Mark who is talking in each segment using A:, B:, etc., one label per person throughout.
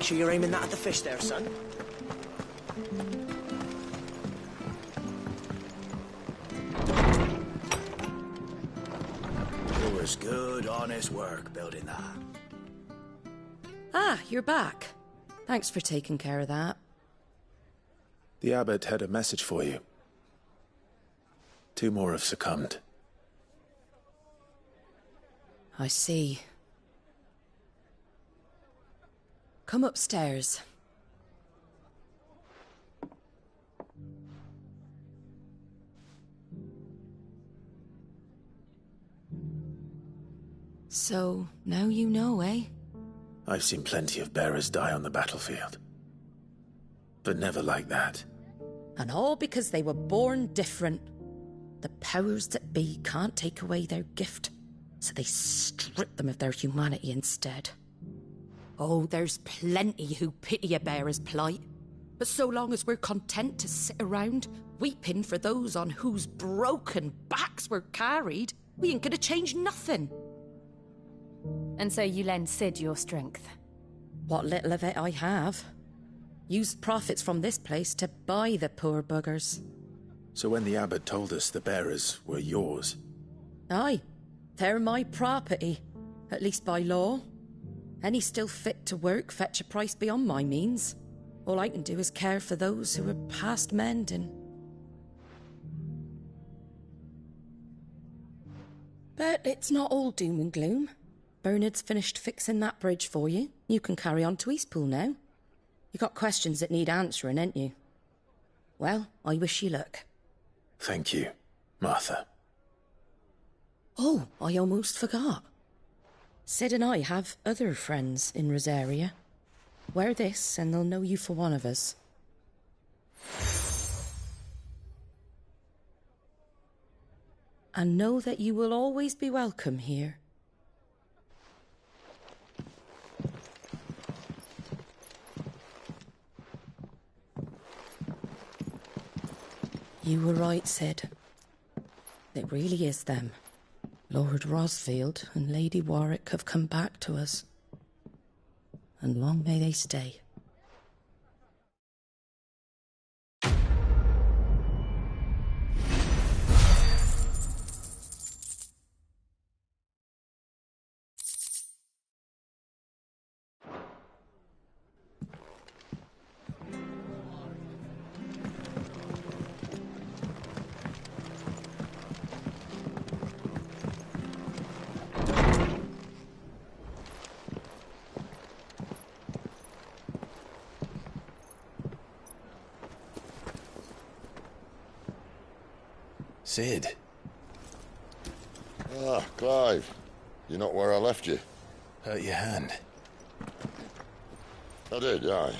A: sure you're aiming that at the fish there, son. It was good, honest work building that.
B: Ah, you're back. Thanks for taking care of that.
C: The abbot had a message for you. 2 more have succumbed.
B: I see. Come upstairs. So, now you know, eh?
C: I've seen plenty of bearers die on the battlefield. But never like that.
B: And all because they were born different. The powers that be can't take away their gift, so they strip them of their humanity instead. Oh, there's plenty who pity a bearer's plight. But so long as we're content to sit around, weeping for those on whose broken backs we're carried, we ain't gonna change nothing.
D: And so you lend Cid your strength?
B: What little of it I have. Used profits from this place to buy the poor buggers.
C: So when the abbot told us the bearers were yours...
B: Aye, they're my property, at least by law. Any still fit to work fetch a price beyond my means. All I can do is care for those who are past mending. But it's not all doom and gloom. Bernard's finished fixing that bridge for you. You can carry on to Eastpool now. You got questions that need answering, ain't you? Well, I wish you luck.
C: Thank you, Martha.
B: Oh, I almost forgot. Cid and I have other friends in Rosaria. Wear this and they'll know you for one of us. And know that you will always be welcome here. You were right, Cid. It really is them. Lord Rosfield and Lady Warwick have come back to us. And long may they stay.
C: Cid.
E: Ah, Clive. You're not where I left you.
C: Hurt your hand.
E: I did, aye.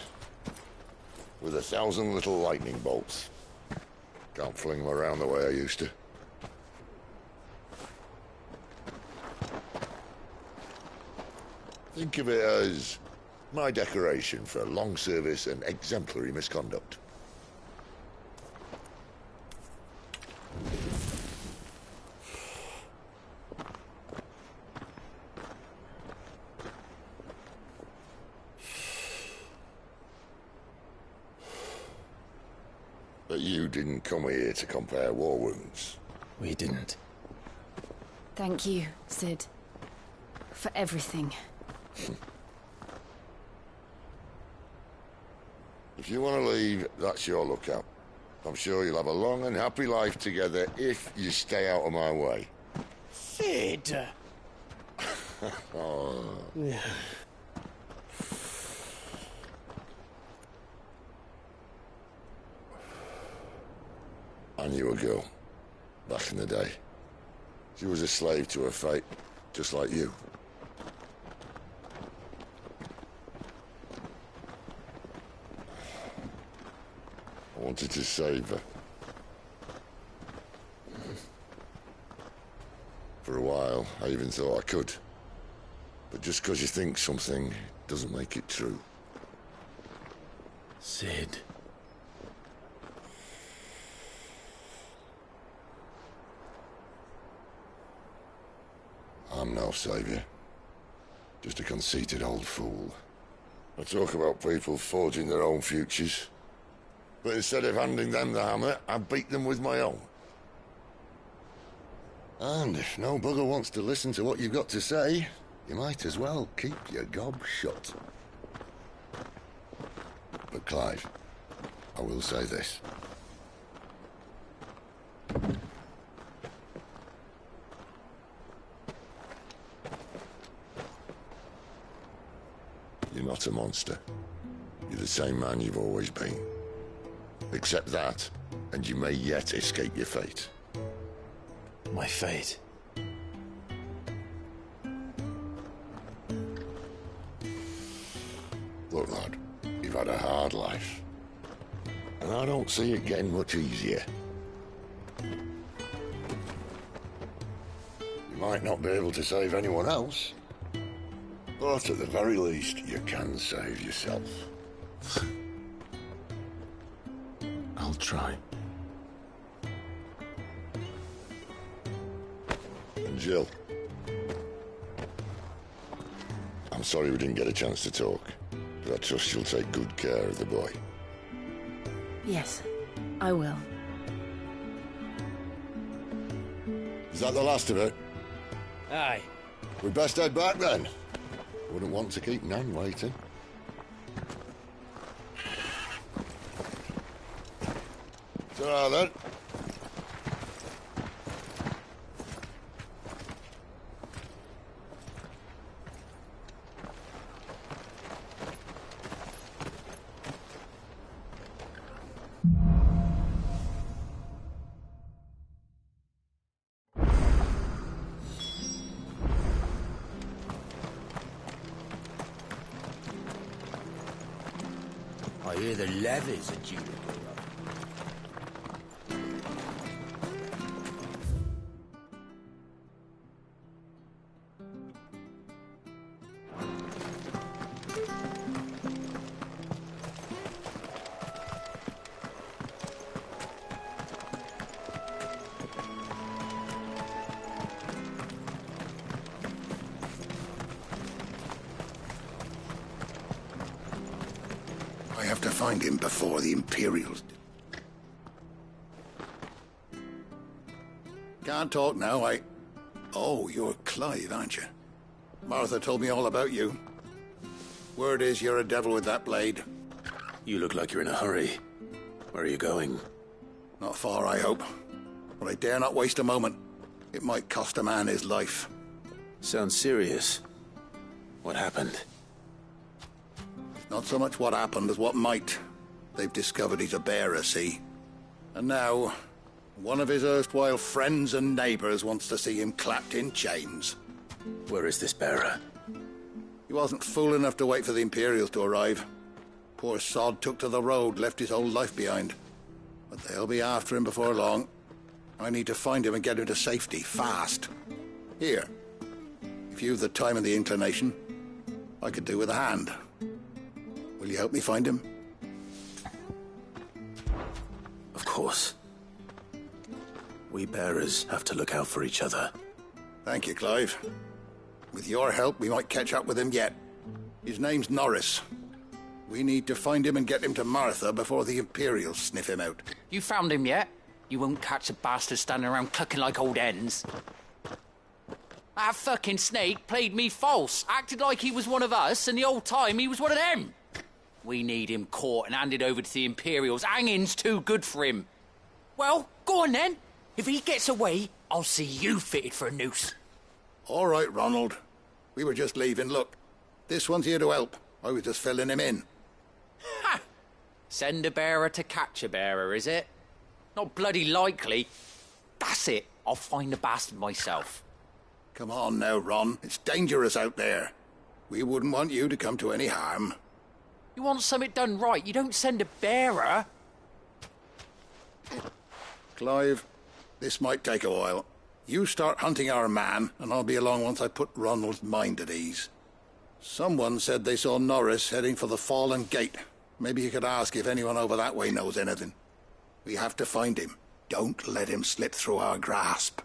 E: With 1,000 little lightning bolts. Can't fling them around the way I used to. Think of it as my decoration for long service and exemplary misconduct. But you didn't come here to compare war wounds.
C: We didn't.
D: Thank you, Cid. For everything.
E: If you want to leave, that's your lookout. I'm sure you'll have a long and happy life together if you stay out of my way.
A: Cid!
E: Oh. I knew a girl, back in the day. She was a slave to her fate, just like you. I wanted to save her. For a while, I even thought I could. But just because you think something doesn't make it true.
C: Cid.
E: I'm no savior. Just a conceited old fool. I talk about people forging their own futures. But instead of handing them the hammer, I beat them with my own. And if no bugger wants to listen to what you've got to say, you might as well keep your gob shut. But Clive, I will say this. You're not a monster. You're the same man you've always been. Accept that, and you may yet escape your fate.
C: My fate.
E: Look, lad, you've had a hard life. And I don't see it getting much easier. You might not be able to save anyone else, but at the very least, you can save yourself.
C: I'll try.
E: And Jill, I'm sorry we didn't get a chance to talk, but I trust you'll take good care of the boy.
D: Yes, I will.
E: Is that the last of it?
A: Aye.
E: We'd best head back then. Wouldn't want to keep Nan waiting. Ta-ra then.
A: I hear the levies are due to go up.
F: I have to find him before the Imperials do. Can't talk now, Oh, you're Clive, aren't you? Martha told me all about you. Word is you're a devil with that blade.
C: You look like you're in a hurry. Where are you going?
F: Not far, I hope. But I dare not waste a moment. It might cost a man his life.
C: Sounds serious. What happened?
F: Not so much what happened as what might. They've discovered he's a bearer, see? And now, one of his erstwhile friends and neighbors wants to see him clapped in chains.
C: Where is this bearer?
F: He wasn't fool enough to wait for the Imperials to arrive. Poor sod took to the road, left his whole life behind. But they'll be after him before long. I need to find him and get him to safety, fast. Here, if you've the time and the inclination, I could do with a hand. Will you help me find him?
C: Of course. We bearers have to look out for each other.
F: Thank you, Clive. With your help, we might catch up with him yet. His name's Norris. We need to find him and get him to Martha before the Imperials sniff him out.
G: You found him yet? You won't catch a bastard standing around clucking like old hens. That fucking snake played me false, acted like he was one of us, and the whole time he was one of them. We need him caught and handed over to the Imperials. Hanging's too good for him. Well, go on then. If he gets away, I'll see you fitted for a noose.
F: All right, Ronald. We were just leaving. Look, this one's here to help. I was just filling him in.
G: Ha! Send a bearer to catch a bearer, is it? Not bloody likely. That's it. I'll find the bastard myself.
F: Come on now, Ron. It's dangerous out there. We wouldn't want you to come to any harm.
G: You want something done right, you don't send a bearer.
F: Clive, this might take a while. You start hunting our man, and I'll be along once I put Ronald's mind at ease. Someone said they saw Norris heading for the Fallen Gate. Maybe you could ask if anyone over that way knows anything. We have to find him. Don't let him slip through our grasp.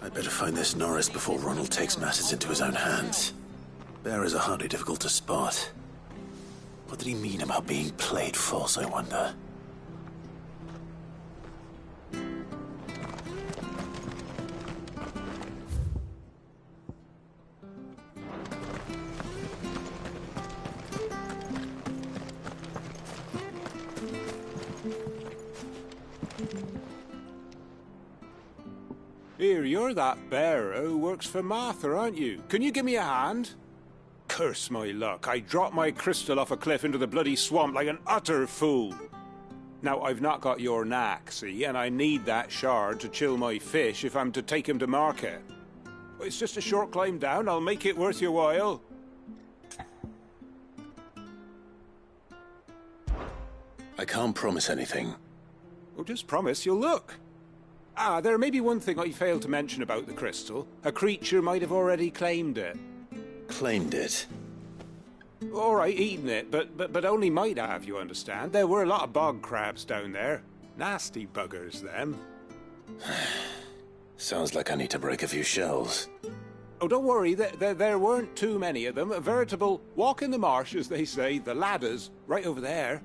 C: I'd better find this Norris before Ronald takes matters into his own hands. Bearers are hardly difficult to spot. What did he mean about being played false, I wonder?
H: Here, you're that bearer who works for Martha, aren't you? Can you give me a hand? Curse my luck, I dropped my crystal off a cliff into the bloody swamp like an utter fool. Now, I've not got your knack, see, and I need that shard to chill my fish if I'm to take him to market. It's just a short climb down, I'll make it worth your while.
C: I can't promise anything.
H: Well, just promise you'll look. Ah, there may be one thing I failed to mention about the crystal. A creature might have already claimed it.
C: Claimed it?
H: All right, eaten it, but only might have, you understand. There were a lot of bog crabs down there. Nasty buggers, them.
C: Sounds like I need to break a few shells.
H: Oh, don't worry, there weren't too many of them. A veritable walk in the marsh, as they say, the ladders, right over there.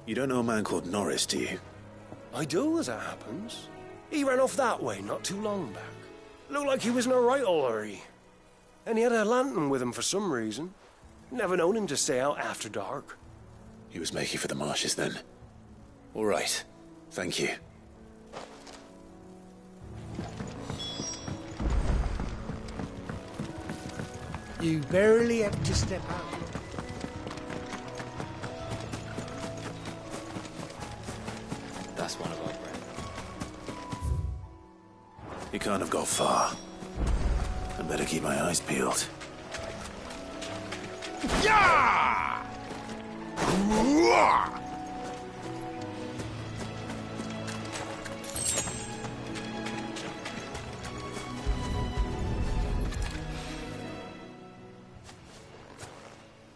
C: You don't know a man called Norris, do you?
I: I do, as it happens. He ran off that way not too long back. Looked like he was in a right old hurry. And he had a lantern with him for some reason. Never known him to stay out after dark.
C: He was making for the marshes then. All right. Thank you.
A: You barely have to step out.
G: That's one of our friends.
C: He can't have got far. I'd better keep my eyes peeled.
A: Yeah!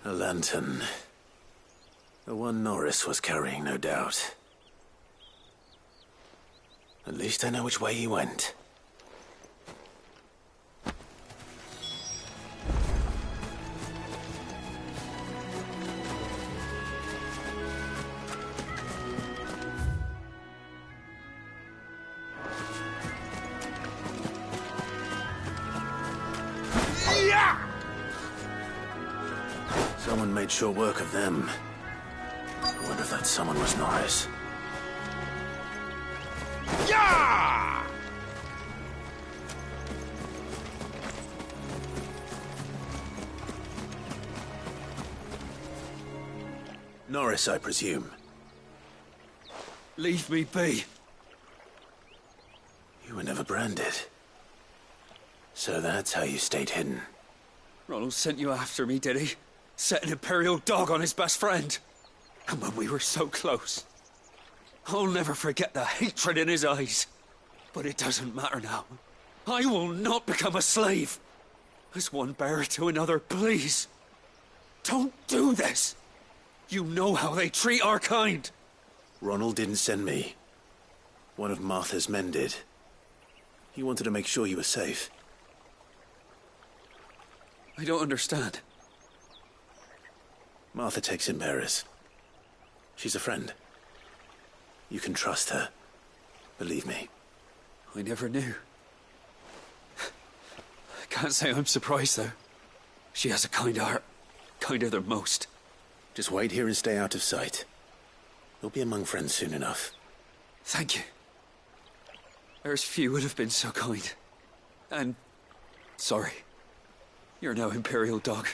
C: A lantern. The one Norris was carrying, no doubt. At least I know which way he went. Someone made short work of them. I wonder if that someone was Norris.
A: Yeah!
C: Norris, I presume.
I: Leave me be.
C: You were never branded. So that's how you stayed hidden.
I: Ronald sent you after me, did he? Set an Imperial dog on his best friend. And when we were so close. I'll never forget the hatred in his eyes. But it doesn't matter now. I will not become a slave. As one bearer to another, please. Don't do this. You know how they treat our kind.
C: Ronald didn't send me. One of Martha's men did. He wanted to make sure you were safe.
I: I don't understand.
C: Martha takes in bearers. She's a friend. You can trust her. Believe me.
I: I never knew. I can't say I'm surprised, though. She has a kind heart. Kinder than most.
C: Just wait here and stay out of sight. You'll be among friends soon enough.
I: Thank you. There's few would have been so kind. And... sorry. You're no Imperial dog.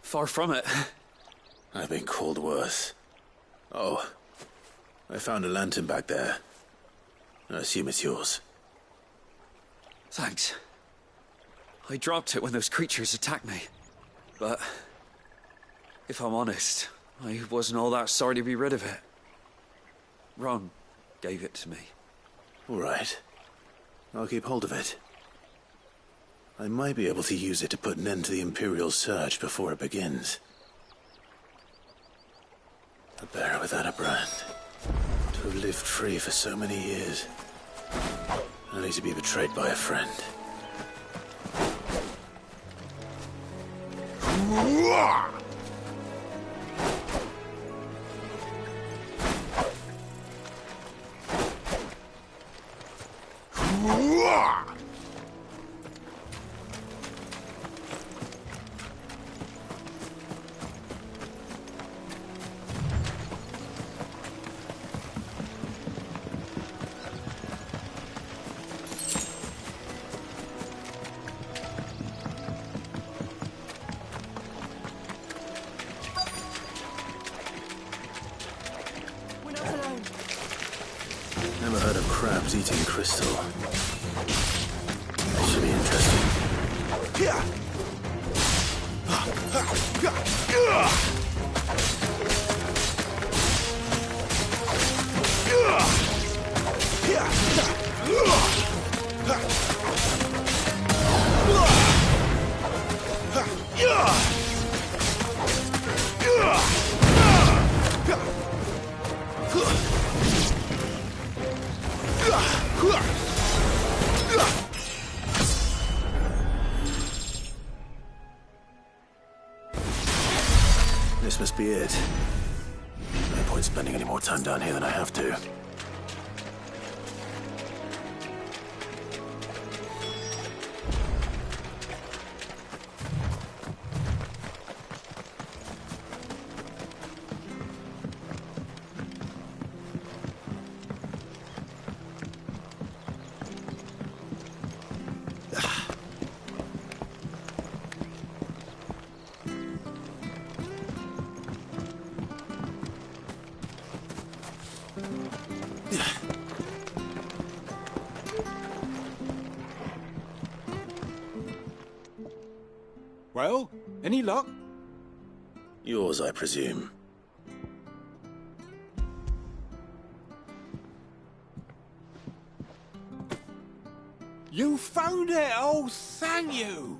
I: Far from it.
C: I've been called worse. Oh, I found a lantern back there. I assume it's yours.
I: Thanks. I dropped it when those creatures attacked me. But if I'm honest, I wasn't all that sorry to be rid of it. Ron gave it to me.
C: All right. I'll keep hold of it. I might be able to use it to put an end to the Imperial Surge before it begins. A bear without a brand. To have lived free for so many years. Only to be betrayed by a friend. Never heard of crabs eating crystal. That should be interesting. This must be it. No point spending any more time down here than I have to.
H: Well, any luck?
C: Yours, I presume.
H: You found it! Oh, thank you!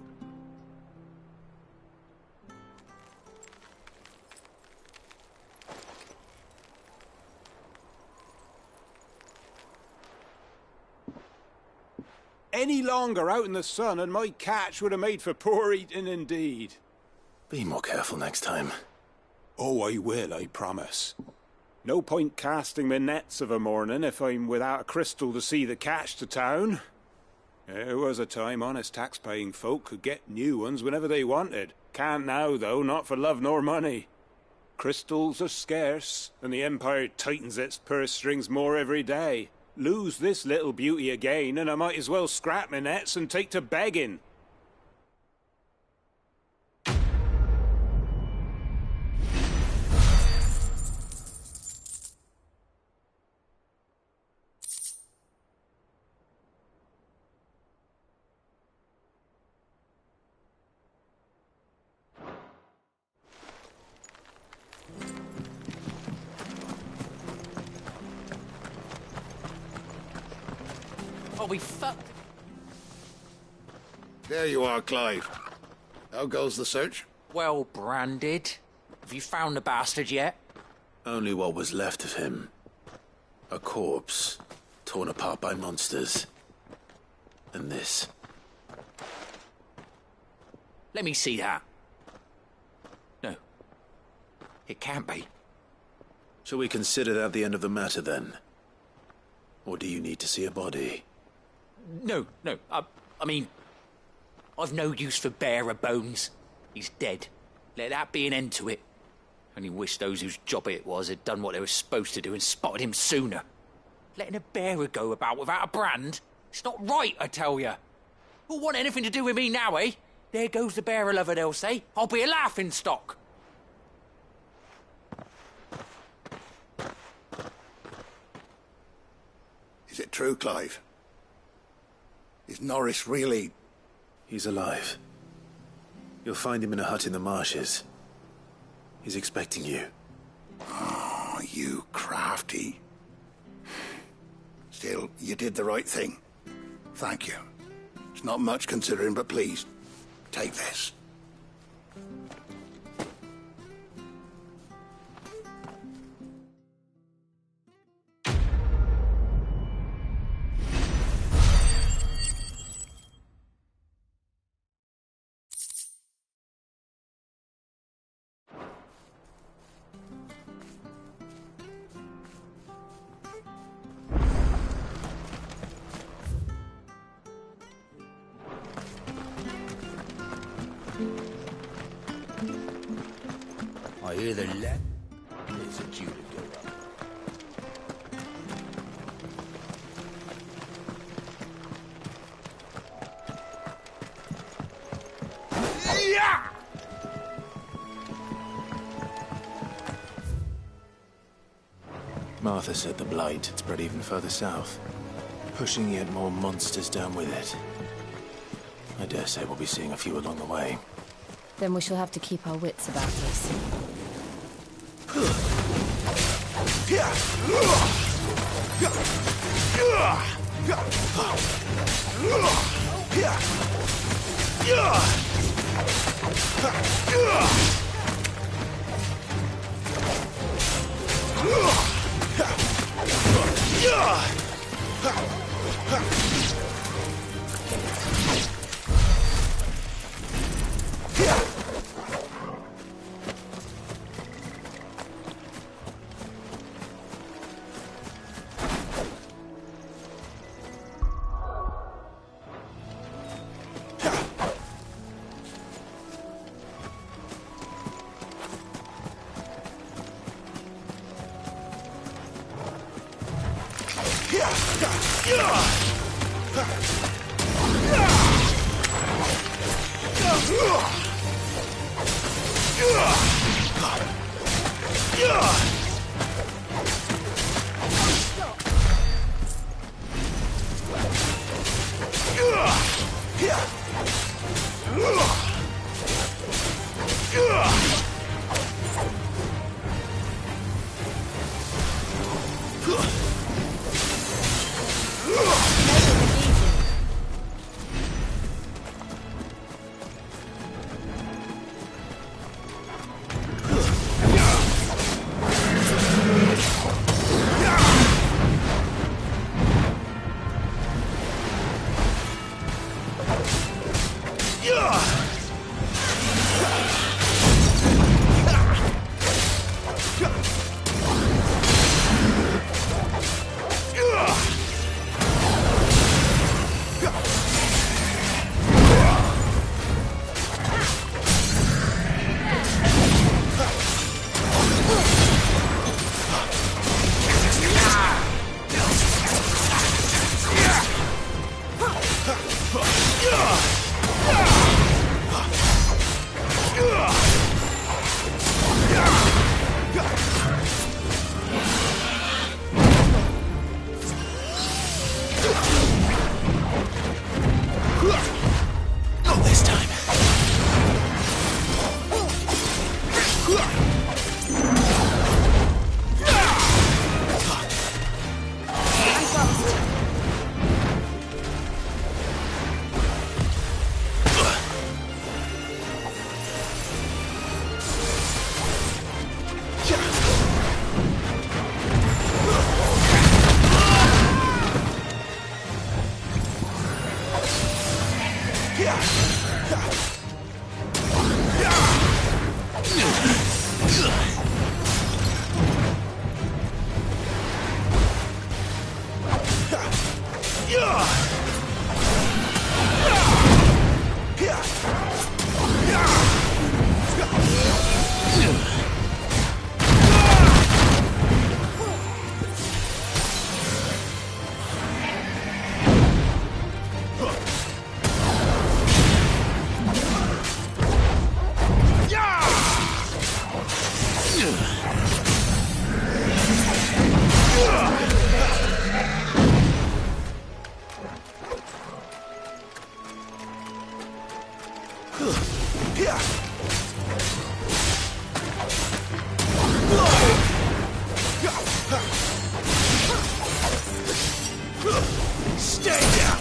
H: Any longer out in the sun and my catch would have made for poor eating indeed.
C: Be more careful next time.
H: Oh, I will, I promise. No point casting my nets of a morning if I'm without a crystal to see the catch to town. There was a time honest tax-paying folk could get new ones whenever they wanted. Can't now, though, not for love nor money. Crystals are scarce, and the Empire tightens its purse strings more every day. Lose this little beauty again, and I might as well scrap my nets and take to begging.
G: Oh, we fucked.
F: There you are, Clive. How goes the search?
G: Well branded. Have you found the bastard yet?
C: Only what was left of him. A corpse, torn apart by monsters. And this.
G: Let me see that. No. It can't be.
C: Shall we consider that the end of the matter, then? Or do you need to see a body?
G: No. I mean, I've no use for bearer bones. He's dead. Let that be an end to it. Only wish those whose job it was had done what they were supposed to do and spotted him sooner. Letting a bearer go about without a brand? It's not right, I tell you. Who'll want anything to do with me now, eh? There goes the bearer lover, they'll say. I'll be a laughing stock.
F: Is it true, Clive? Is Norris really...
C: He's alive. You'll find him in a hut in the marshes. He's expecting you.
F: Oh, you crafty. Still, you did the right thing. Thank you. It's not much considering, but please, take this.
A: I hear the lad is a due to go up. Yeah!
C: Martha said the blight had spread even further south, pushing yet more monsters down with it. I dare say we'll be seeing a few along the way.
D: Then we shall have to keep our wits about us.
A: Stay down!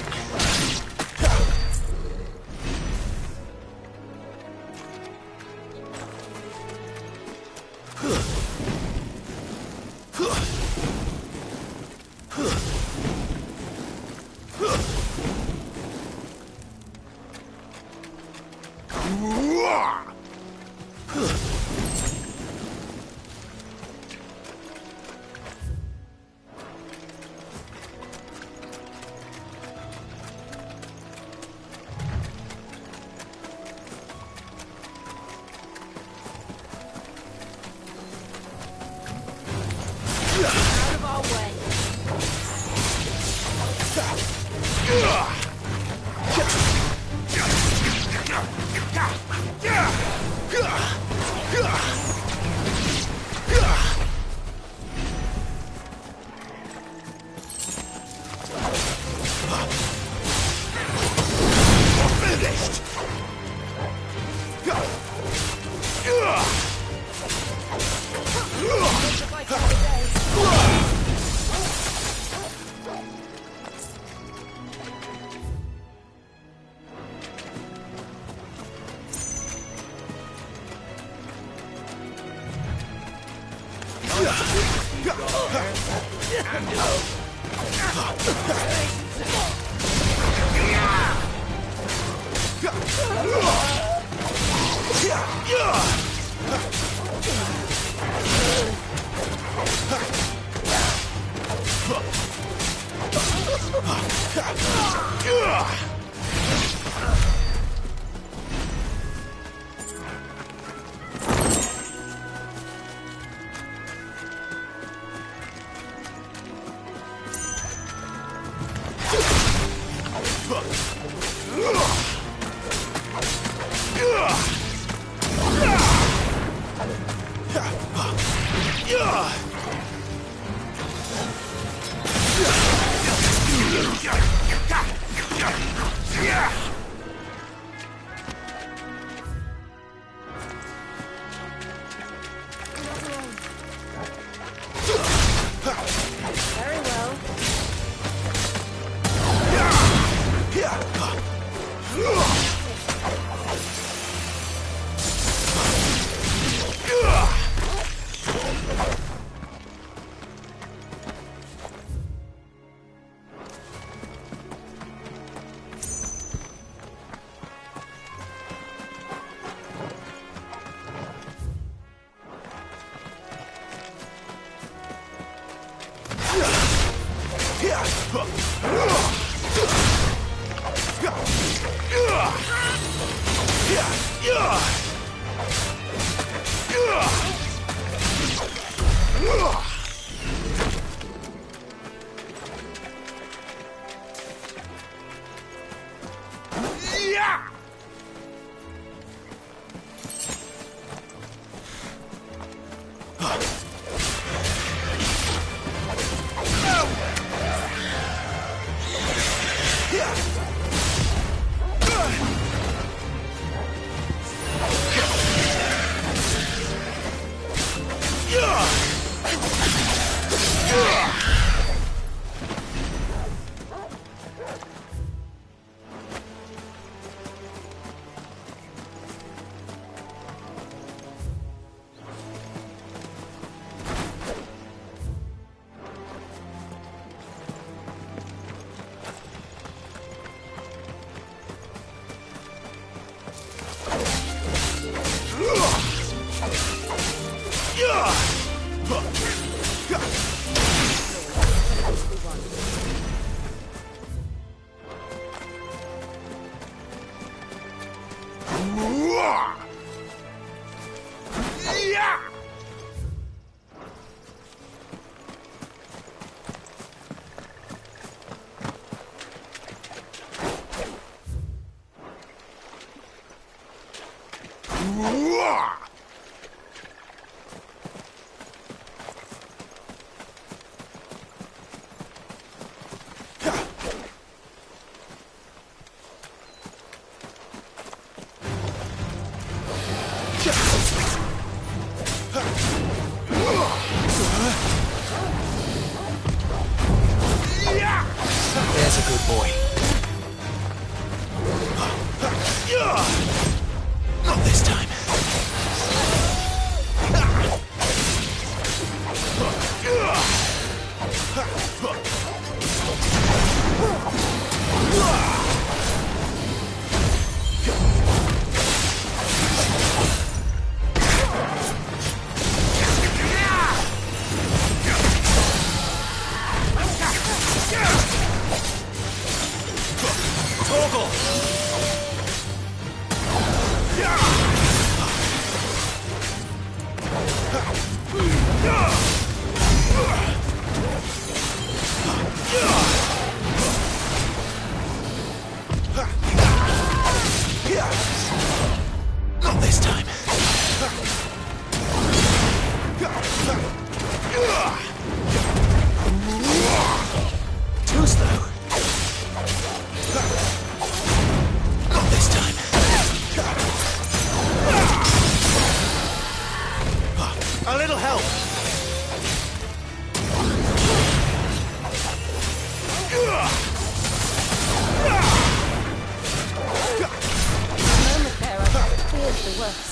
D: Out of our way. Very well.
C: Not this time. Too slow. Not this time. A little help.
D: Moment there, I feared the worst.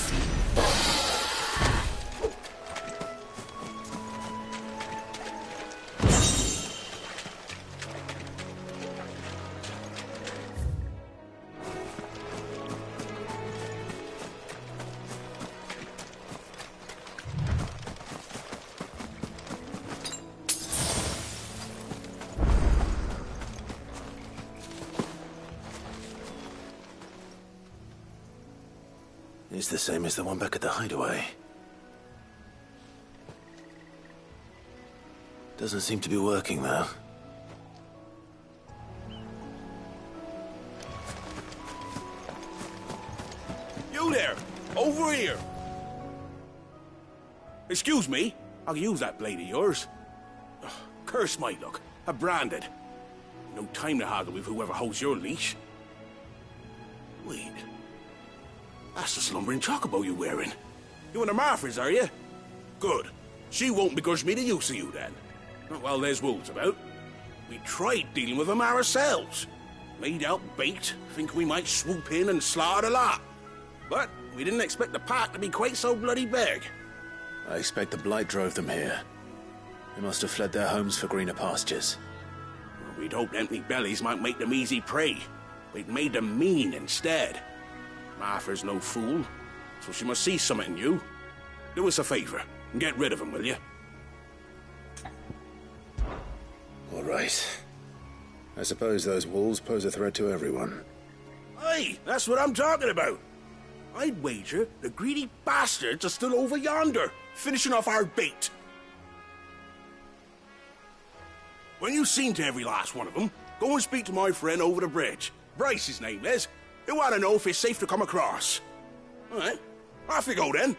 C: It's the same as the one back at the hideaway. Doesn't seem to be working, though.
J: You there! Over here! Excuse me, I'll use that blade of yours. Ugh, curse my luck. I'm branded. No time to haggle with whoever holds your leash. Wait. That's the slumbering chocobo you're wearing. You and the Marthas, are you? Good. She won't begrudge me the use of you, then. Not while there's wolves about. We tried dealing with them ourselves. Made out baked, think we might swoop in and slaughter the lot. But we didn't expect the pack to be quite so bloody big.
C: I expect the blight drove them here. They must have fled their homes for greener pastures.
J: We'd hoped empty bellies might make them easy prey. We'd made them mean instead. Martha's no fool, so she must see something in you. Do us a favor and get rid of them, will you?
C: All right. I suppose those wolves pose a threat to everyone.
J: Aye, that's what I'm talking about. I'd wager the greedy bastards are still over yonder, finishing off our bait. When you've seen to every last one of them, go and speak to my friend over the bridge. Bryce, his name is. He'll want to know if it's safe to come across. All right, off you go then.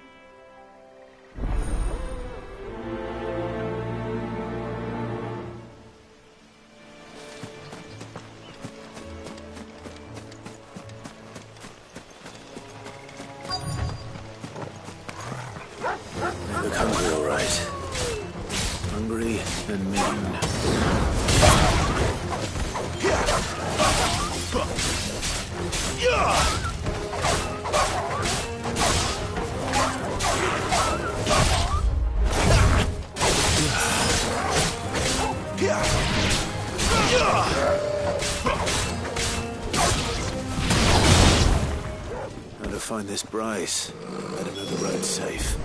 C: They look hungry, all right. Hungry and mean. How to find this Bryce? Let him know the road's safe.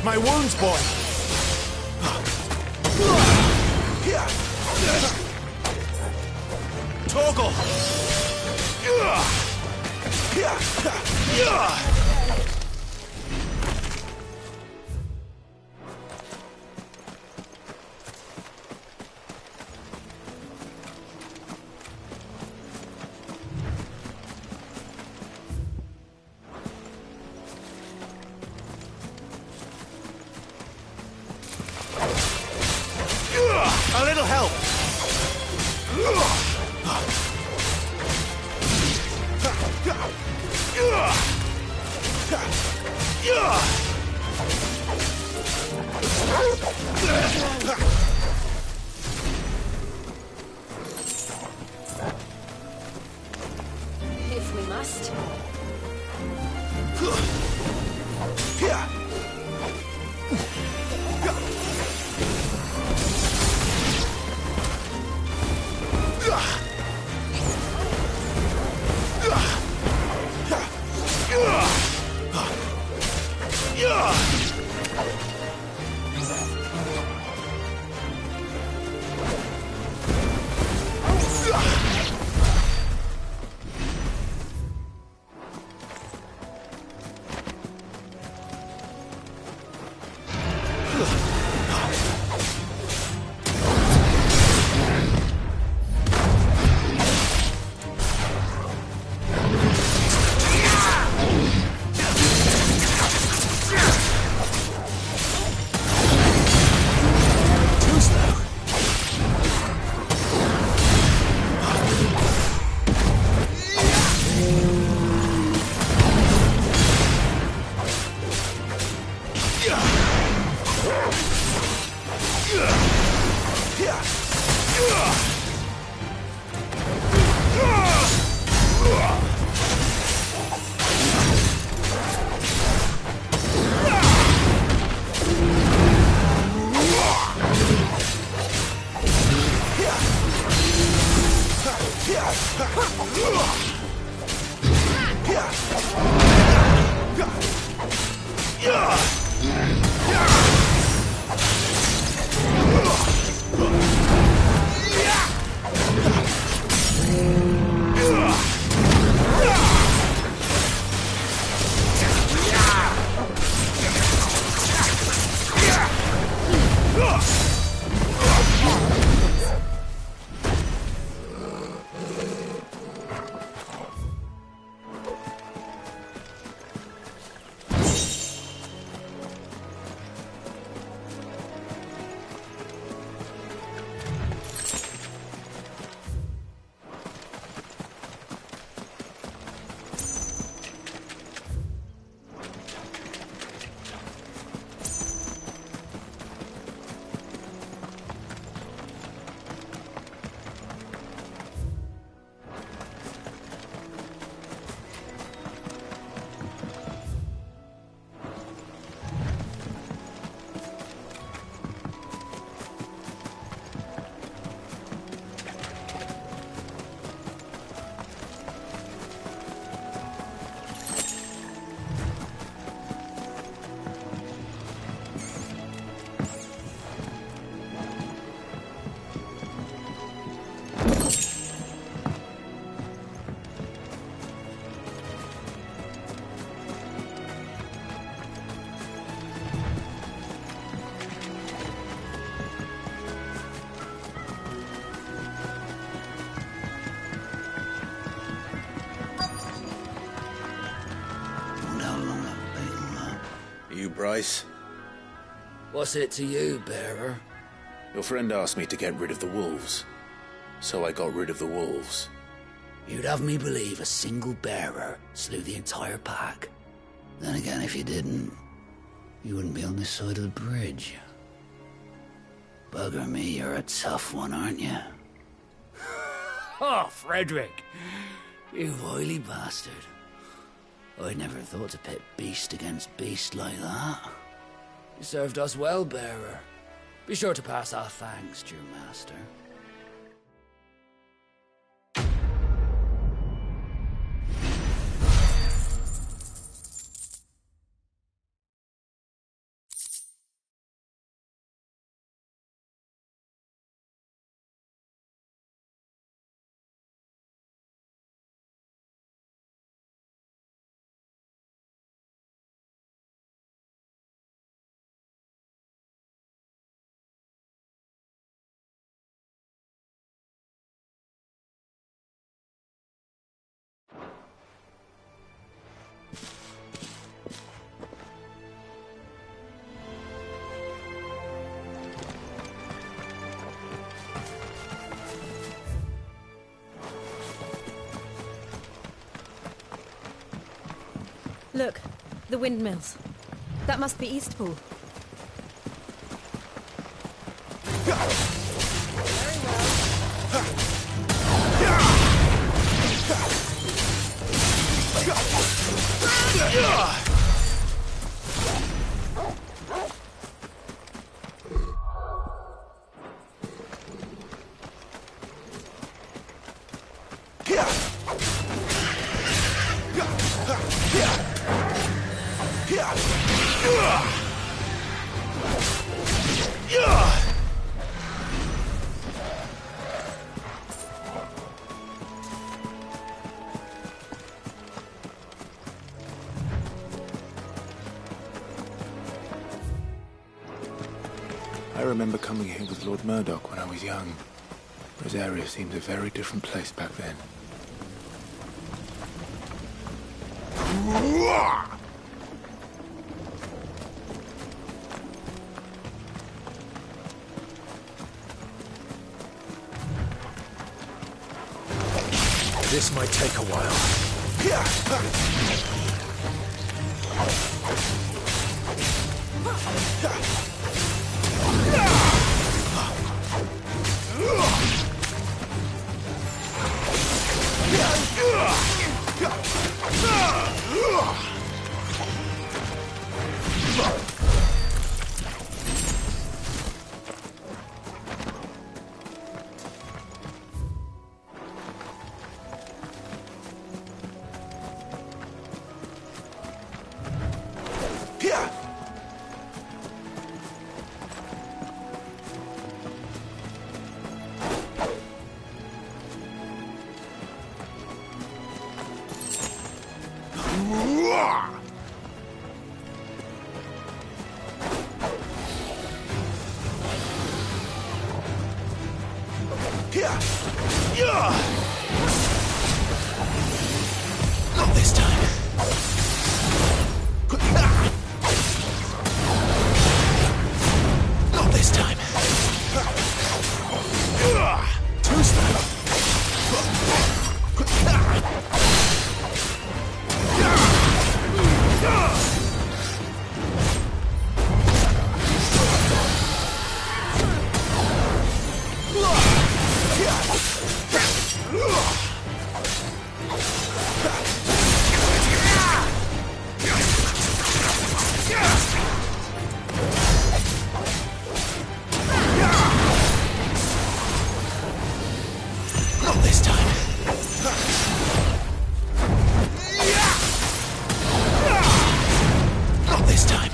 J: my wounds, boy. Toggle! A little help!
B: If we must.
C: Bryce?
A: What's it to you, bearer?
C: Your friend asked me to get rid of the wolves, so I got rid of the wolves.
A: You'd have me believe a single bearer slew the entire pack. Then again, if you didn't, you wouldn't be on this side of the bridge. Bugger me, you're a tough one, aren't you? Oh, Frederick! You wily bastard. I'd never thought to pit beast against beast like that. You served us well, bearer. Be sure to pass our thanks to your master.
K: Look, the windmills. That must be Eastpool.
L: I remember coming here with Lord Murdoch when I was young. Rosaria seems a very different place back then.
M: This might take a while. Not this time. Not this time. Too slow. Not this time. Not this time.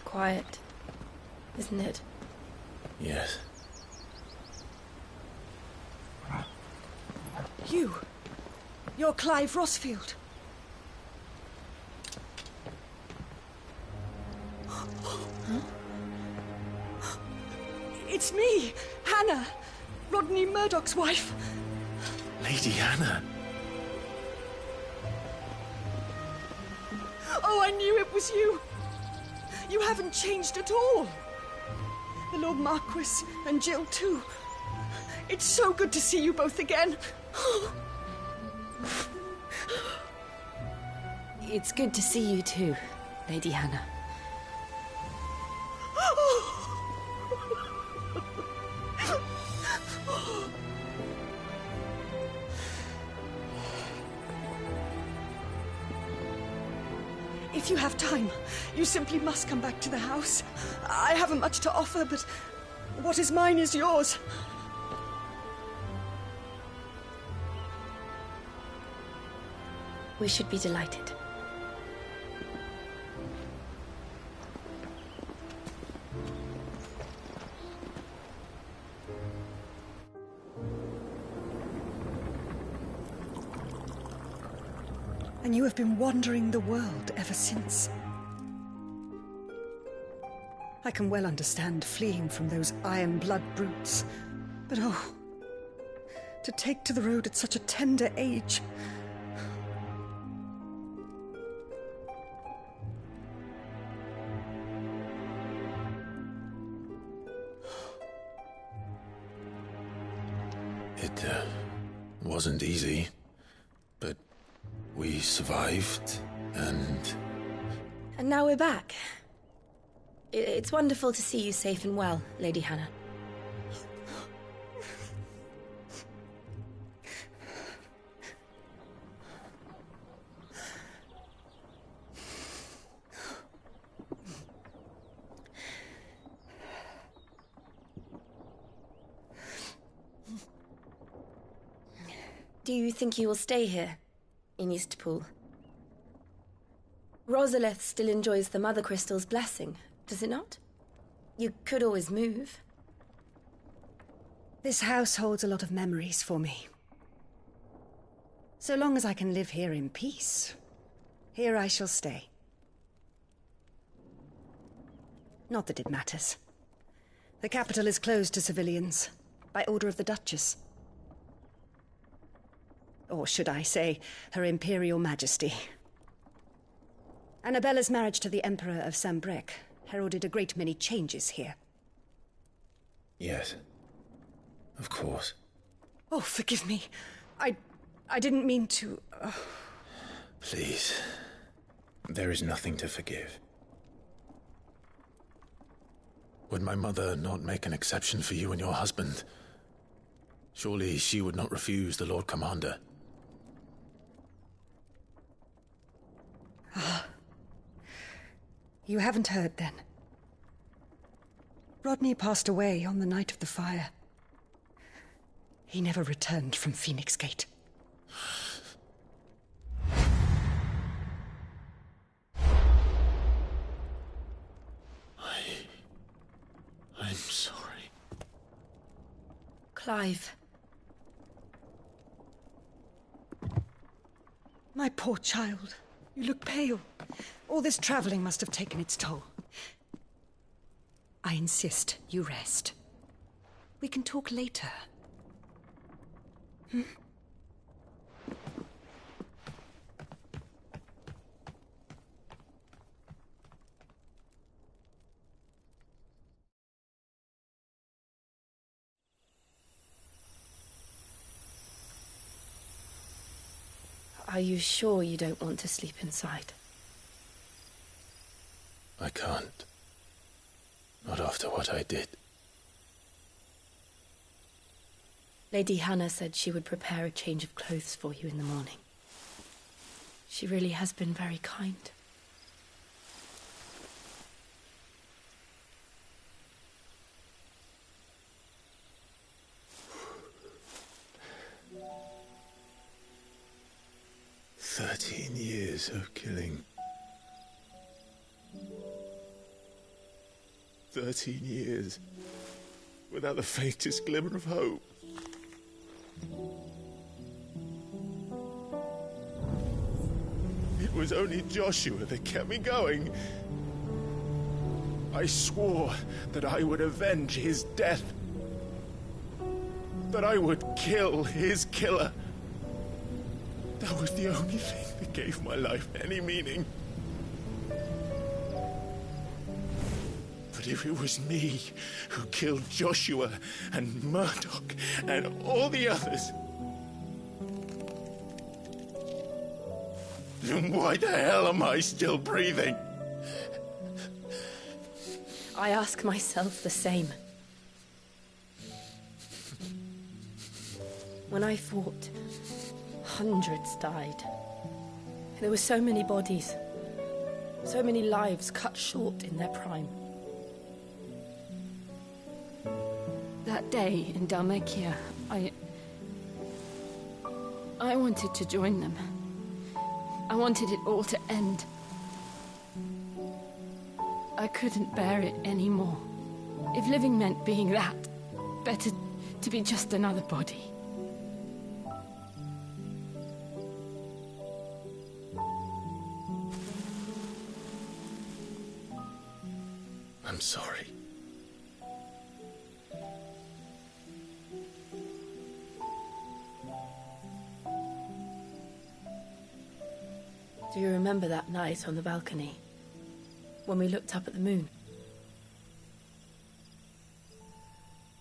K: Quiet, isn't it?
L: Yes.
N: You're Clive Rossfield. It's me, Hannah. Rodney Murdoch's wife.
L: Lady Hannah.
N: Oh, I knew it was you. You haven't changed at all. The Lord Marquis and Jill too. It's so good to see you both again.
K: It's good to see you too, Lady Hannah.
N: If you have time, you simply must come back to the house. I haven't much to offer, but what is mine is yours.
K: We should be delighted.
N: And you have been wandering the world ever since. I can well understand fleeing from those iron blood brutes, but oh, to take to the road at such a tender age.
L: It wasn't easy, but we survived, and
K: now we're back. It's wonderful to see you safe and well, Lady Hannah. Do you think you will stay here, in Eastpool? Rosalith still enjoys the Mother Crystal's blessing, does it not? You could always move.
N: This house holds a lot of memories for me. So long as I can live here in peace, here I shall stay. Not that it matters. The capital is closed to civilians, by order of the Duchess. Or should I say, Her Imperial Majesty. Annabella's marriage to the Emperor of Sambrec heralded a great many changes here.
L: yes, of course.
N: Oh, forgive me. I didn't mean to...
L: Please, there is nothing to forgive. Would my mother not make an exception for you and your husband? Surely she would not refuse the Lord Commander.
N: You haven't heard, then. Rodney passed away on the night of the fire. He never returned from Phoenix Gate.
L: I'm sorry.
K: Clive.
N: My poor child. You look pale. All this traveling must have taken its toll. I insist you rest. We can talk later. Hmm?
K: Are you sure you don't want to sleep inside?
L: I can't. Not after what I did.
K: Lady Hannah said she would prepare a change of clothes for you in the morning. She really has been very kind.
L: Years of killing. 13 years without the faintest glimmer of hope. It was only Joshua that kept me going. I swore that I would avenge his death. that I would kill his killer. That was the only thing that gave my life any meaning. But if it was me who killed Joshua and Murdoch and all the others, then why the hell am I still breathing?
K: I ask myself the same. When I fought, hundreds died. There were so many bodies, so many lives cut short in their prime. That day in Dhalmekia, I wanted to join them. I wanted it all to end. I couldn't bear it anymore. If living meant being that, better to be just another body.
L: I'm sorry.
K: Do you remember that night on the balcony? When we looked up at the moon?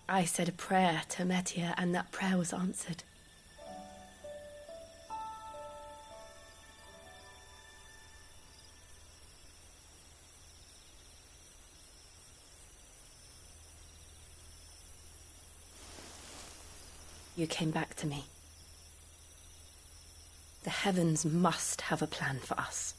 K: I said a prayer to Metia, and that prayer was answered. You came back to me. The heavens must have a plan for us.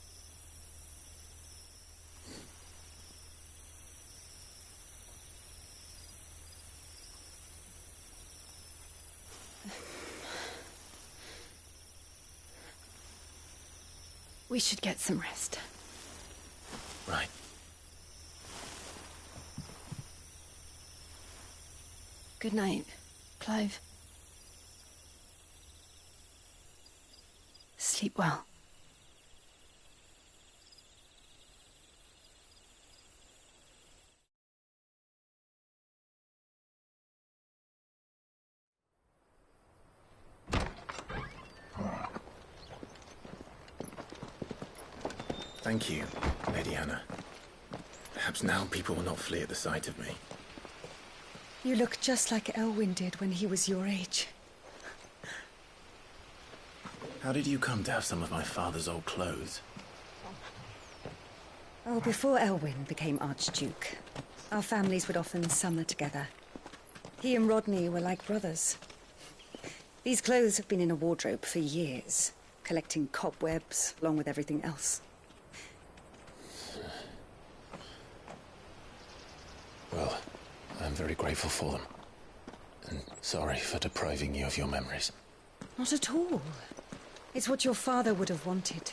K: We should get some rest.
L: Right.
K: Good night, Clive. Sleep well.
L: Thank you, Lady Hannah. Perhaps now people will not flee at the sight of me.
N: You look just like Elwyn did when he was your age.
L: How did you come to have some of my father's old clothes?
N: Oh, before Elwyn became Archduke, our families would often summer together. He and Rodney were like brothers. These clothes have been in a wardrobe for years, collecting cobwebs along with everything else.
L: Well, I'm very grateful for them. And sorry for depriving you of your memories.
N: Not at all. It's what your father would have wanted.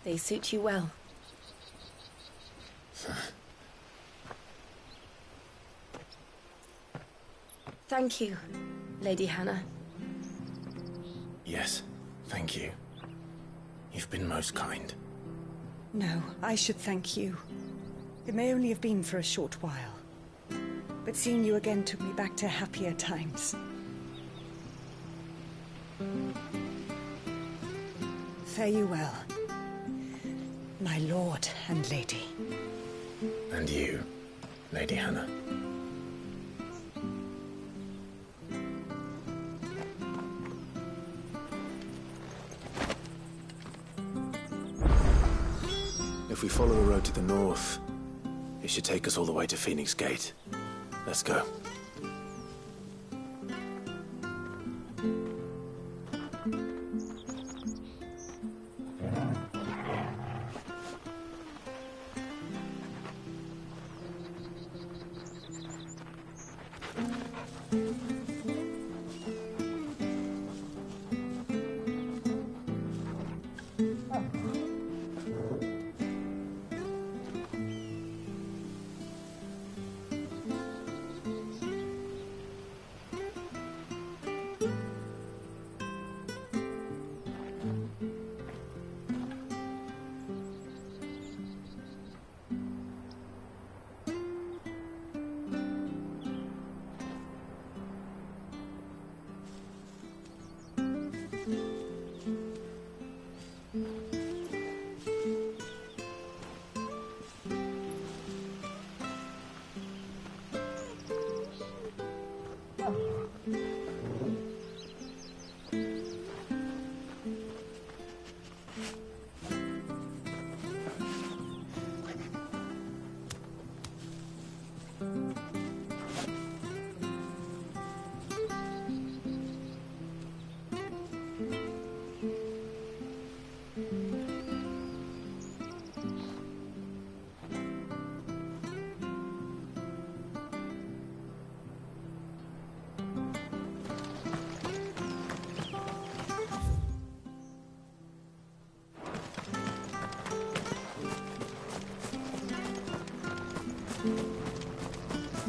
K: They suit you well. Thank you, Lady Hannah.
L: Yes, thank you. You've been most kind.
N: No, I should thank you. It may only have been for a short while, but seeing you again took me back to happier times. Fare you well, my lord and lady.
L: And you, Lady Hannah. If we follow the road to the north, it should take us all the way to Phoenix Gate. Let's go.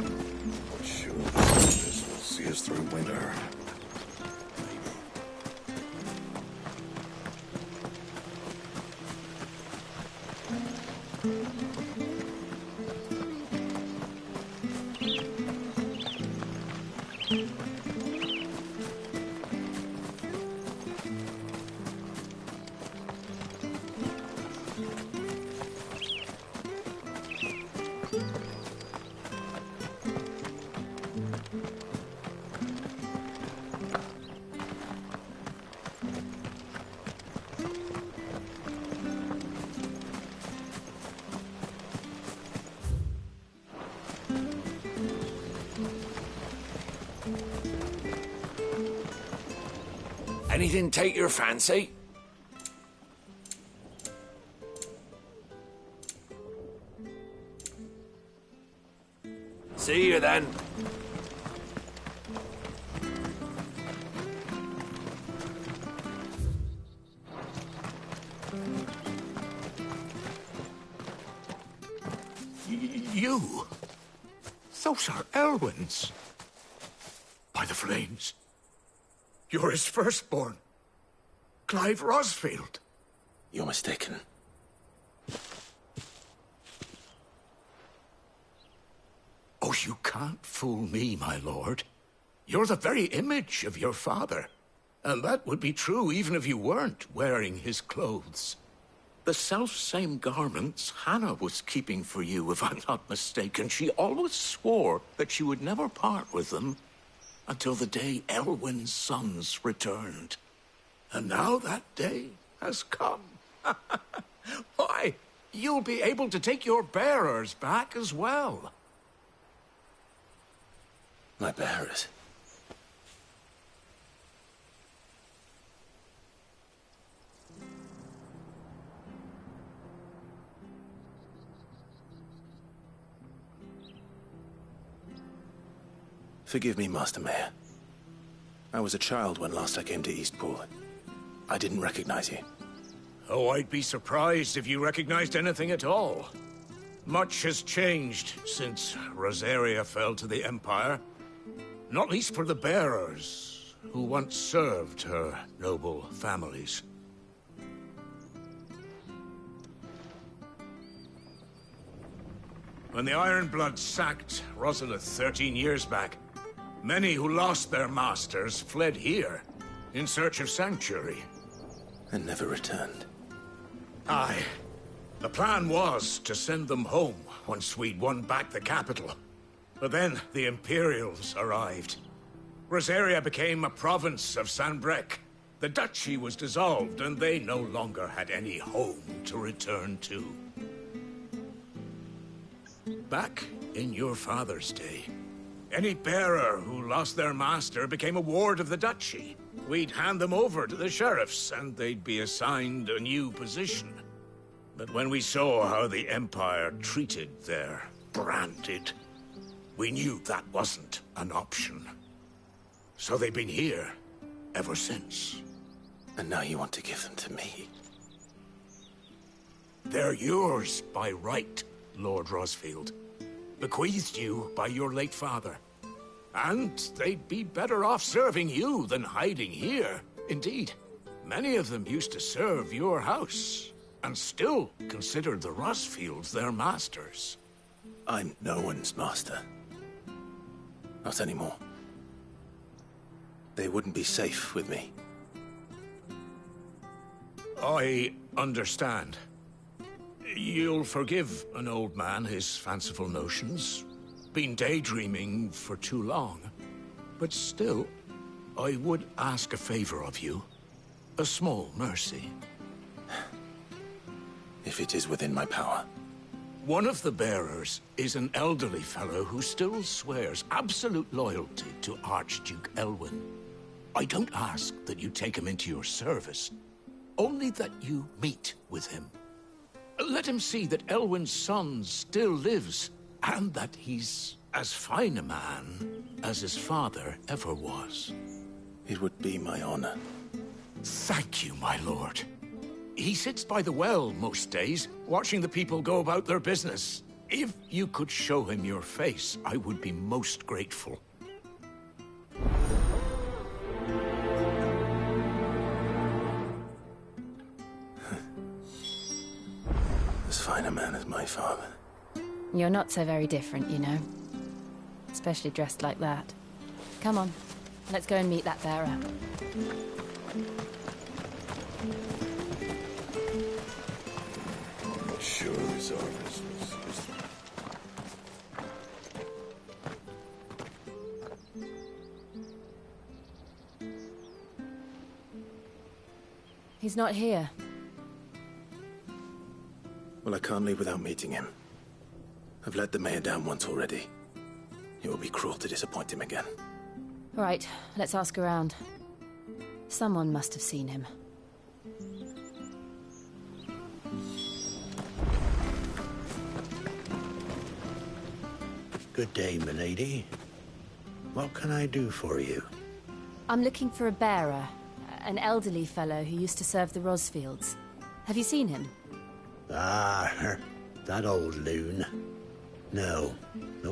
E: But sure, this will see us through winter.
J: Anything take your fancy? See you then.
O: You? Those are Elwyn's. By the flames. You're his firstborn. Clive Rosfield.
L: You're mistaken.
O: Oh, you can't fool me, my lord. You're the very image of your father. And that would be true even if you weren't wearing his clothes. The self-same garments Hannah was keeping for you, if I'm not mistaken. She always swore that she would never part with them until the day Elwyn's sons returned. And now that day has come. Why, you'll be able to take your bearers back as well.
L: My bearers? Forgive me, Master Mayor. I was a child when last I came to Eastpool. I didn't recognize you.
O: Oh, I'd be surprised if you recognized anything at all. Much has changed since Rosaria fell to the Empire. Not least for the bearers, who once served her noble families. When the Ironbloods sacked Rosalith 13 years back, many who lost their masters fled here in search of sanctuary.
L: And never returned.
O: Aye. The plan was to send them home once we'd won back the capital. But then the Imperials arrived. Rosaria became a province of Sanbreque. The duchy was dissolved, and they no longer had any home to return to. Back in your father's day, any bearer who lost their master became a ward of the duchy. We'd hand them over to the sheriffs, and they'd be assigned a new position. But when we saw how the Empire treated their branded, we knew that wasn't an option. So they've been here ever since.
L: And now you want to give them to me?
O: They're yours by right, Lord Rosfield. Bequeathed you by your late father. And they'd be better off serving you than hiding here. Indeed, many of them used to serve your house, and still considered the Rosfields their masters.
L: I'm no one's master. Not anymore. They wouldn't be safe with me.
O: I understand. You'll forgive an old man his fanciful notions. Been daydreaming for too long. But still, I would ask a favor of you. A small mercy.
L: If it is within my power.
O: One of the bearers is an elderly fellow who still swears absolute loyalty to Archduke Elwyn. I don't ask that you take him into your service, only that you meet with him. Let him see that Elwyn's son still lives, and that he's as fine a man as his father ever was.
L: It would be my honor.
O: Thank you, my lord. He sits by the well most days, watching the people go about their business. If you could show him your face, I would be most grateful.
L: As fine a man as my father.
D: You're not so very different, you know. Especially dressed like that. Come on, let's go and meet that bearer.
E: I'm not sure his office was...
D: He's not here.
L: Well, I can't leave without meeting him. I've let the mayor down once already. It would be cruel to disappoint him again.
D: All right, let's ask around. Someone must have seen him.
P: Good day, milady. What can I do for you?
D: I'm looking for a bearer. An elderly fellow who used to serve the Rosfields. Have you seen him?
P: Ah, that old loon. No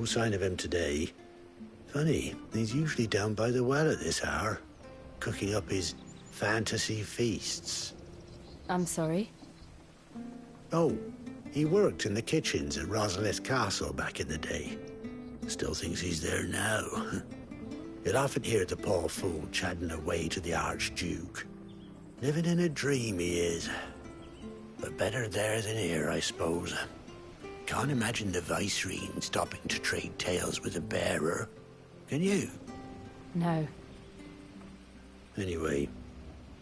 P: sign of him today. Funny, he's usually down by the well at this hour, cooking up his fantasy feasts.
D: I'm sorry?
P: Oh, he worked in the kitchens at Rosalith Castle back in the day. Still thinks he's there now. You'll often hear the poor fool chatting away to the Archduke. Living in a dream he is. But better there than here, I suppose. Can't imagine the Vicereine stopping to trade tales with a bearer. Can you?
D: No.
P: Anyway,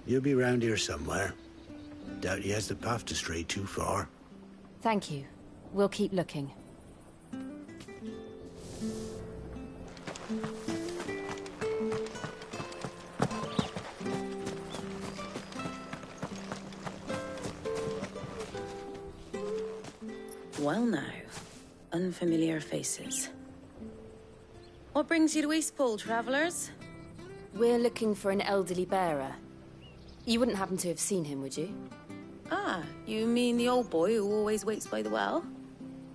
P: you'll be round here somewhere. Doubt he has the path to stray too far.
D: Thank you. We'll keep looking.
Q: Well now, unfamiliar faces. What brings you to Eastpool, travellers?
D: We're looking for an elderly bearer. You wouldn't happen to have seen him, would you?
Q: Ah, you mean the old boy who always waits by the well?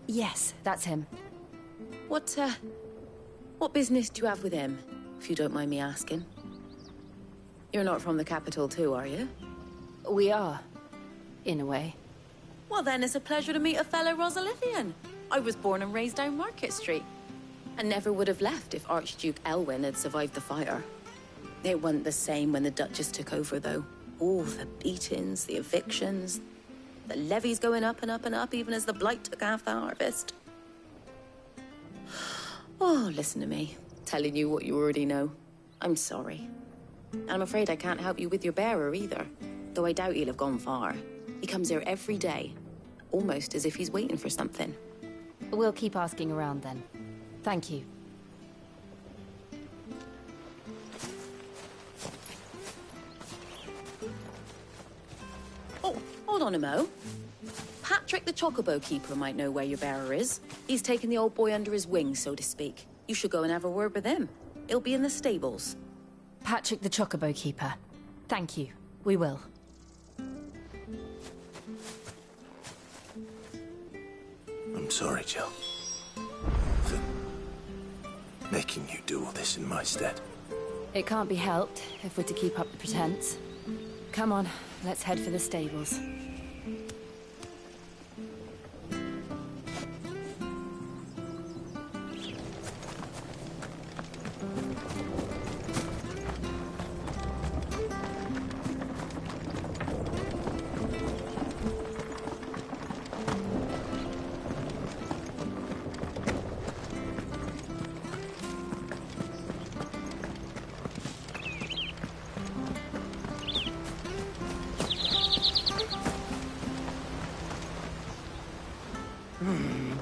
D: Yes, that's him.
Q: What business do you have with him, if you don't mind me asking? You're not from the capital too, are you?
D: We are, in a way.
Q: Well then, it's a pleasure to meet a fellow Rosalithian. I was born and raised down Market Street. And never would have left if Archduke Elwyn had survived the fire. It wasn't the same when the Duchess took over, though. Oh, the beatings, the evictions, the levies going up and up and up, even as the blight took half the harvest. Oh, listen to me, telling you what you already know. I'm sorry. And I'm afraid I can't help you with your bearer either, though I doubt he'll have gone far. He comes here every day, almost as if he's waiting for something.
D: We'll keep asking around then. Thank you.
Q: Oh, hold on a mo. Patrick the Chocobo Keeper might know where your bearer is. He's taken the old boy under his wing, so to speak. You should go and have a word with him. He'll be in the stables.
D: Patrick the Chocobo Keeper. Thank you. We will.
L: I'm sorry, Jill. For making you do all this in my stead.
D: It can't be helped if we're to keep up the pretense. Come on, let's head for the stables.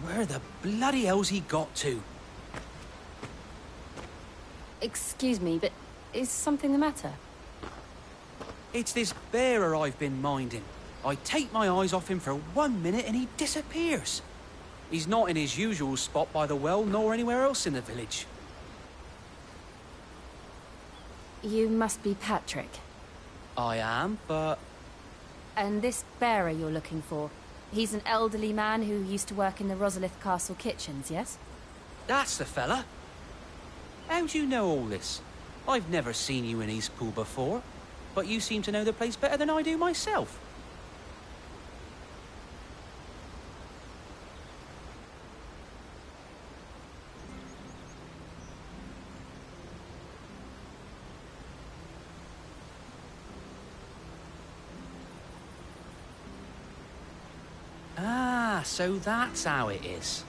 I: Where the bloody hell's he got to?
D: Excuse me, but is something the matter?
I: It's this bearer I've been minding. I take my eyes off him for 1 minute and he disappears. He's not in his usual spot by the well, nor anywhere else in the village.
D: You must be Patrick.
I: I am, but...
D: And this bearer you're looking for, He's an elderly man who used to work in the Rosalith Castle kitchens, yes?
I: That's the fella. How do you know all this? I've never seen you in Eastpool before, but you seem to know the place better than I do myself. Ah, so that's how it is.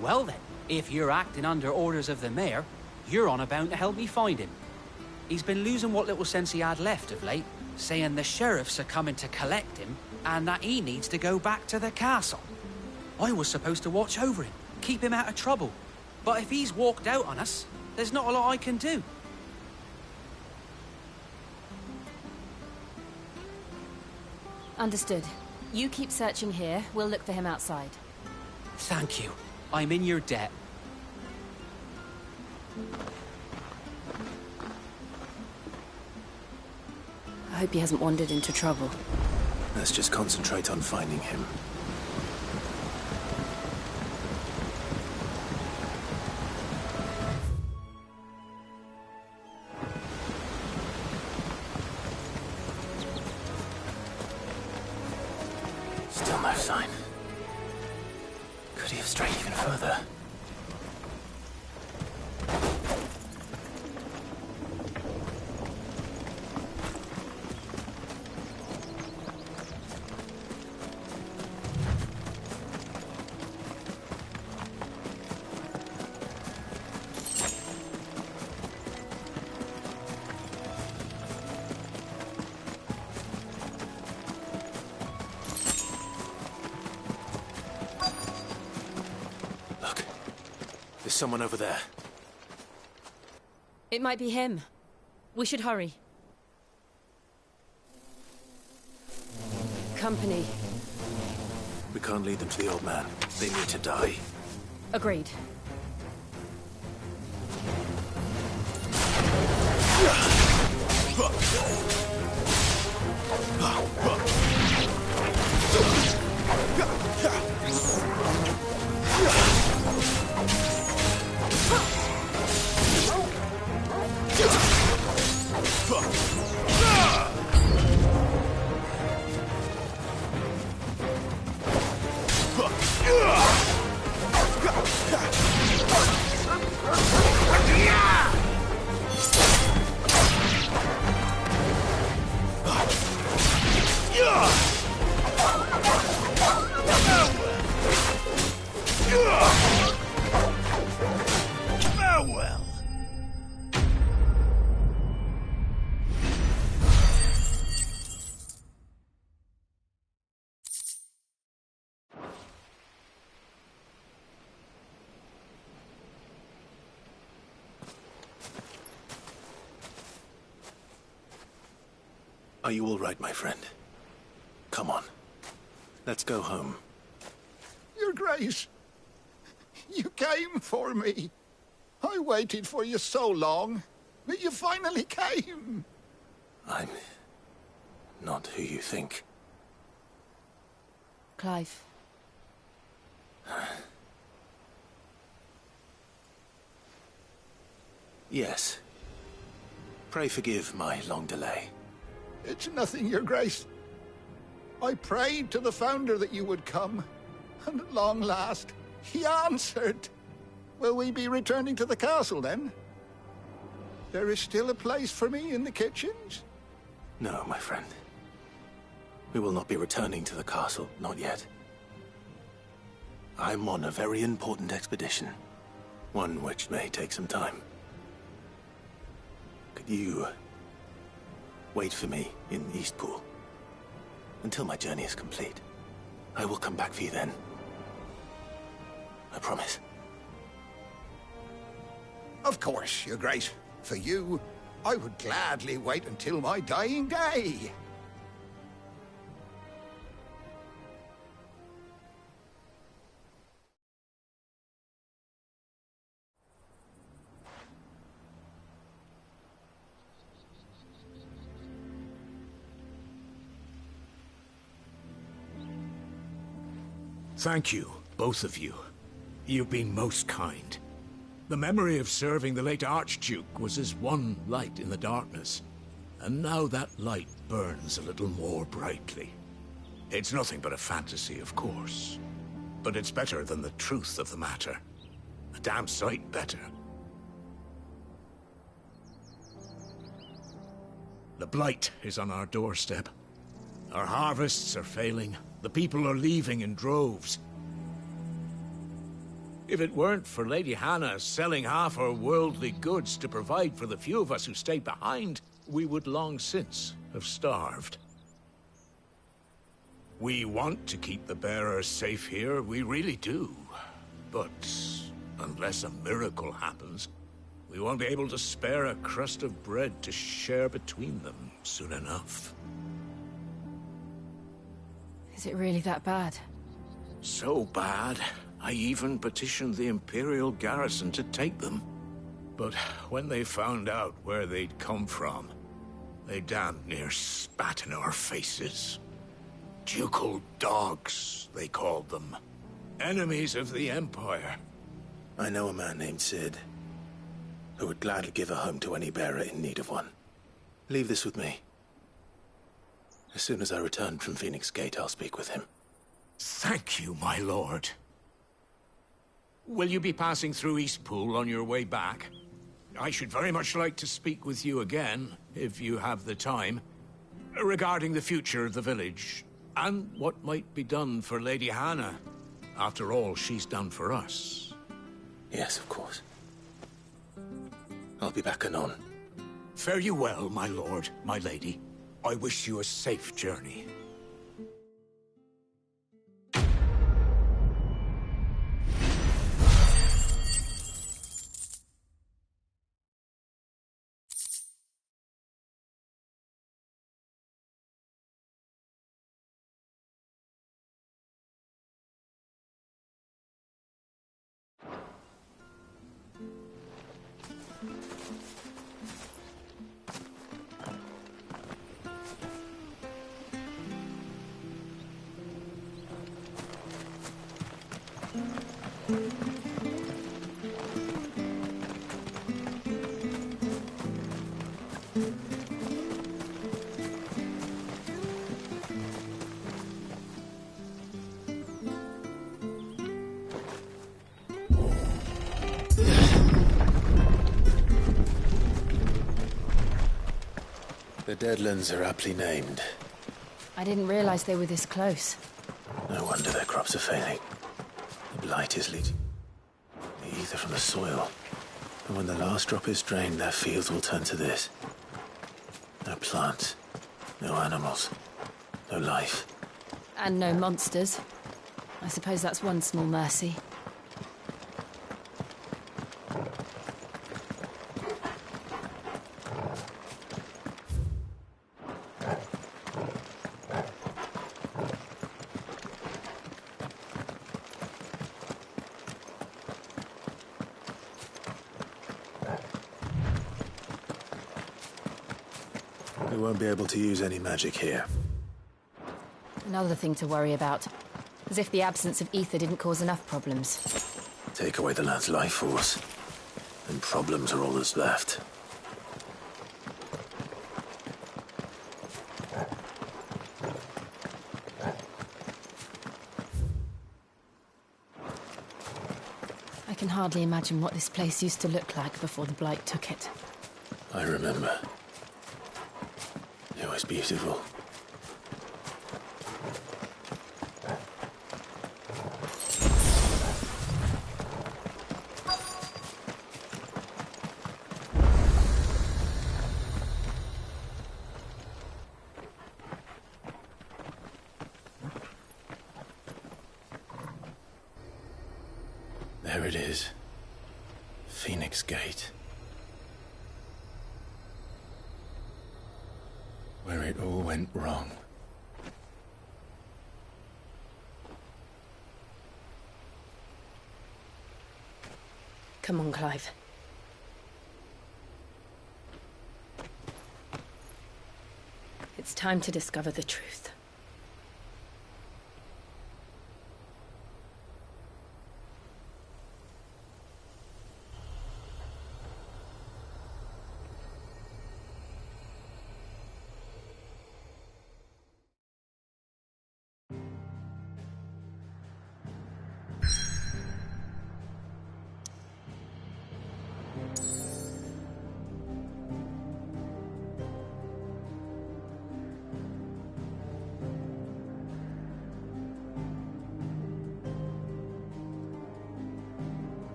I: Well then, if you're acting under orders of the mayor, you're on about to help me find him. He's been losing what little sense he had left of late, saying the sheriffs are coming to collect him and that he needs to go back to the castle. I was supposed to watch over him, keep him out of trouble. But if he's walked out on us, there's not a lot I can do.
D: Understood. You keep searching here, we'll look for him outside.
I: Thank you. I'm in your debt.
D: I hope he hasn't wandered into trouble.
L: Let's just concentrate on finding him. Still no sign. Could he have strayed even further? There's someone over there.
D: It might be him. We should hurry. Company.
L: We can't lead them to the old man. They need to die.
D: Agreed.
L: Are you all right, my friend? Come on. Let's go home.
F: Your Grace, you came for me. I waited for you so long, but you finally came.
L: I'm not who you think.
D: Clive.
L: Yes. Pray forgive my long delay.
F: It's nothing, Your Grace. I prayed to the Founder that you would come, and at long last, he answered. Will we be returning to the castle, then? There is still a place for me in the kitchens?
L: No, my friend. We will not be returning to the castle, not yet. I'm on a very important expedition, one which may take some time. Could you wait for me in Eastpool until my journey is complete? I will come back for you then. I promise.
F: Of course, Your Grace. For you, I would gladly wait until my dying day.
O: Thank you, both of you. You've been most kind. The memory of serving the late Archduke was as one light in the darkness, and now that light burns a little more brightly. It's nothing but a fantasy, of course, but it's better than the truth of the matter. A damn sight better. The Blight is on our doorstep. Our harvests are failing. The people are leaving in droves. If it weren't for Lady Hannah selling half her worldly goods to provide for the few of us who stayed behind, we would long since have starved. We want to keep the bearers safe here, we really do. But unless a miracle happens, we won't be able to spare a crust of bread to share between them soon enough.
D: Is it really that bad?
O: So bad, I even petitioned the Imperial garrison to take them. But when they found out where they'd come from, they damn near spat in our faces. Ducal dogs, they called them. Enemies of the Empire.
L: I know a man named Cid, who would gladly give a home to any bearer in need of one. Leave this with me. As soon as I return from Phoenix Gate, I'll speak with him.
O: Thank you, my lord. Will you be passing through Eastpool on your way back? I should very much like to speak with you again, if you have the time, regarding the future of the village, and what might be done for Lady Hannah. After all she's done for us.
L: Yes, of course. I'll be back anon.
O: Fare you well, my lord, my lady. I wish you a safe journey.
L: The Deadlands are aptly named.
D: I didn't realize they were this close.
L: No wonder their crops are failing. The blight is leaching the ether from the soil. And when the last drop is drained, their fields will turn to this. No plants, no animals, no life.
D: And no monsters. I suppose that's one small mercy.
L: We won't be able to use any magic here.
D: Another thing to worry about. As if the absence of ether didn't cause enough problems.
L: Take away the lad's life force, and problems are all that's left.
D: I can hardly imagine what this place used to look like before the Blight took it.
L: I remember. It was beautiful. There it is. Phoenix Gate. Where it all went wrong.
K: Come on, Clive. It's time to discover the truth.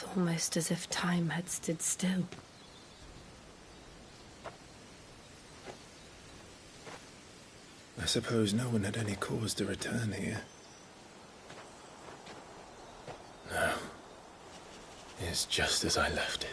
K: It's almost as if time had stood still.
L: I suppose no one had any cause to return here. No. It's just as I left it.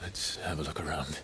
L: Let's have a look around.